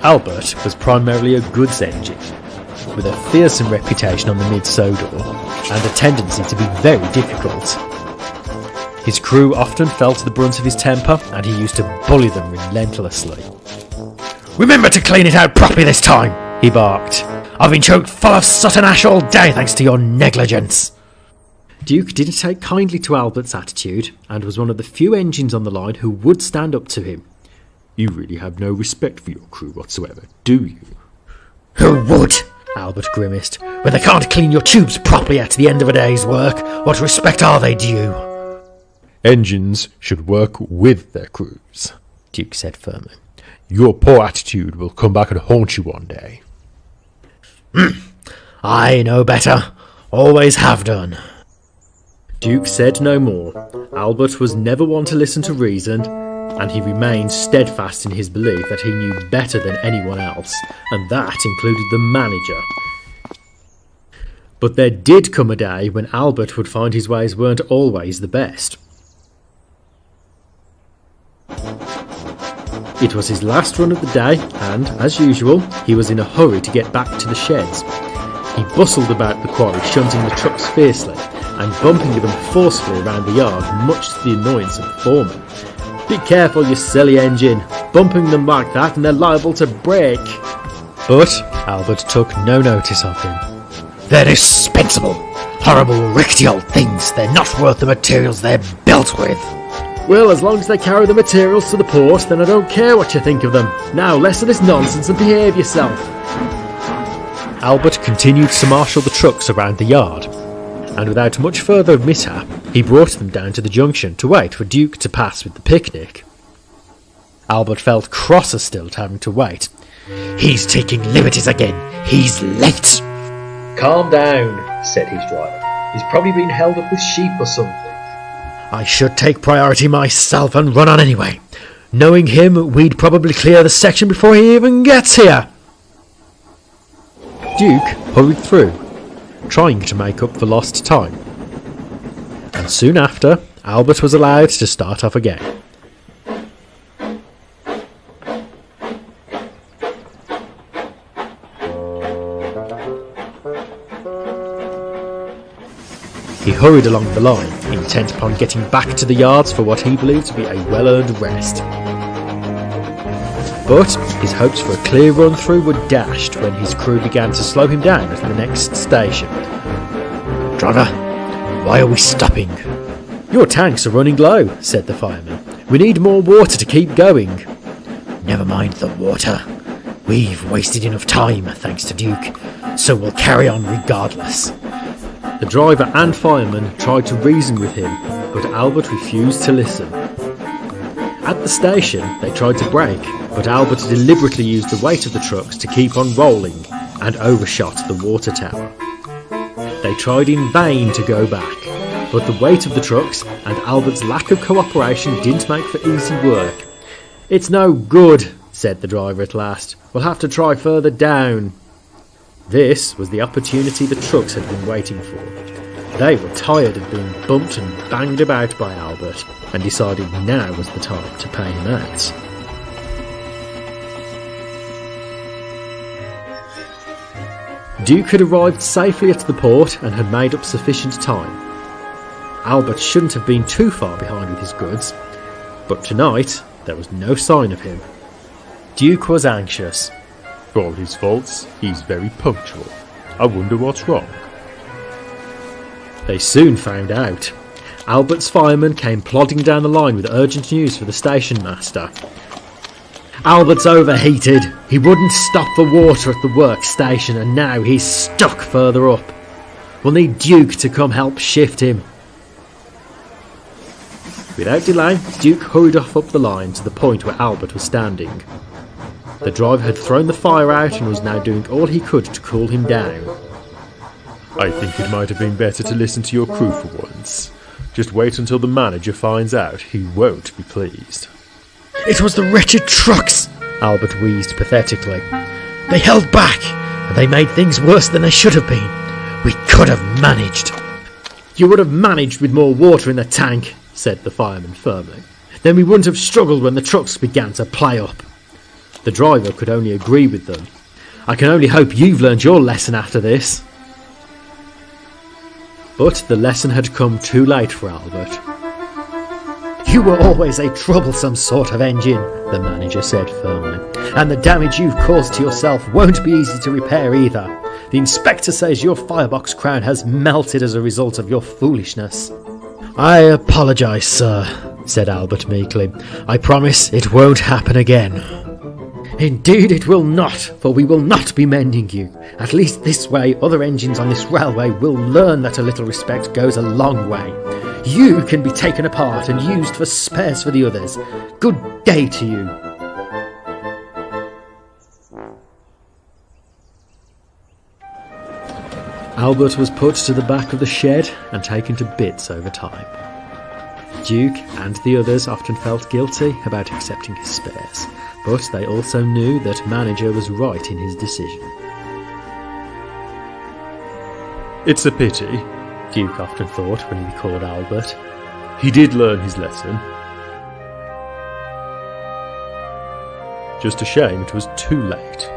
Albert was primarily a goods engine, with a fearsome reputation on the Midsodor and a tendency to be very difficult. His crew often felt the brunt of his temper, and he used to bully them relentlessly. "Remember to clean it out properly this time," he barked. "I've been choked full of soot and ash all day thanks to your negligence." Duke didn't take kindly to Albert's attitude, and was one of the few engines on the line who would stand up to him. "You really have no respect for your crew whatsoever, do you?" "Who would?" Albert grimaced. "When they can't clean your tubes properly at the end of a day's work, what respect are they due?" "Engines should work with their crews," Duke said firmly. "Your poor attitude will come back and haunt you one day." "I know better. Always have done." Duke said no more. Albert was never one to listen to reason, and he remained steadfast in his belief that he knew better than anyone else, and that included the manager. But there did come a day when Albert would find his ways weren't always the best. It was his last run of the day, and, as usual, he was in a hurry to get back to the sheds. He bustled about the quarry, shunting the trucks fiercely, and bumping them forcefully around the yard, much to the annoyance of the foreman. "Be careful, you silly engine! Bumping them like that and they're liable to break!" But Albert took no notice of him. "They're dispensable! Horrible, rickety old things! They're not worth the materials they're built with!" "Well, as long as they carry the materials to the port, then I don't care what you think of them. Now, less of this nonsense and behave yourself." Albert continued to marshal the trucks around the yard, and without much further mishap, he brought them down to the junction to wait for Duke to pass with the picnic. Albert felt crosser still at having to wait. "He's taking liberties again. He's late." "Calm down," said his driver. "He's probably been held up with sheep or something." "I should take priority myself and run on anyway. Knowing him, we'd probably clear the section before he even gets here." Duke hurried through, trying to make up for lost time. And soon after, Albert was allowed to start off again. He hurried along the line, intent upon getting back to the yards for what he believed to be a well-earned rest. But his hopes for a clear run-through were dashed when his crew began to slow him down at the next station. "Driver, why are we stopping?" "Your tanks are running low," said the fireman. "We need more water to keep going." "Never mind the water. We've wasted enough time, thanks to Duke, so we'll carry on regardless." The driver and fireman tried to reason with him, but Albert refused to listen. At the station, they tried to brake, but Albert deliberately used the weight of the trucks to keep on rolling and overshot the water tower. They tried in vain to go back, but the weight of the trucks and Albert's lack of cooperation didn't make for easy work. "It's no good," said the driver at last. "We'll have to try further down." This was the opportunity the trucks had been waiting for. They were tired of being bumped and banged about by Albert, and decided now was the time to pay him out. Duke had arrived safely at the port and had made up sufficient time. Albert shouldn't have been too far behind with his goods, but tonight there was no sign of him. Duke was anxious. For all his faults, he's very punctual. I wonder what's wrong. They soon found out. Albert's fireman came plodding down the line with urgent news for the station master. "Albert's overheated. He wouldn't stop for water at the workstation, and now he's stuck further up. We'll need Duke to come help shift him." Without delay, Duke hurried off up the line to the point where Albert was standing. The driver had thrown the fire out and was now doing all he could to cool him down. "I think it might have been better to listen to your crew for once. Just wait until the manager finds out. He won't be pleased." "It was the wretched trucks," Albert wheezed pathetically. "They held back, and they made things worse than they should have been. We could have managed." "You would have managed with more water in the tank," said the fireman firmly. "Then we wouldn't have struggled when the trucks began to play up." The driver could only agree with them. "I can only hope you've learned your lesson after this." But the lesson had come too late for Albert. "You were always a troublesome sort of engine," the manager said firmly, "and the damage you've caused to yourself won't be easy to repair either. The inspector says your firebox crown has melted as a result of your foolishness." "I apologise, sir," said Albert meekly. "I promise it won't happen again." "Indeed it will not, for we will not be mending you. At least this way other engines on this railway will learn that a little respect goes a long way. You can be taken apart and used for spares for the others. Good day to you." Albert was put to the back of the shed and taken to bits over time. Duke and the others often felt guilty about accepting his spares, but they also knew that Manager was right in his decision. "It's a pity," Duke often thought when he recalled Albert. "He did learn his lesson. Just a shame it was too late."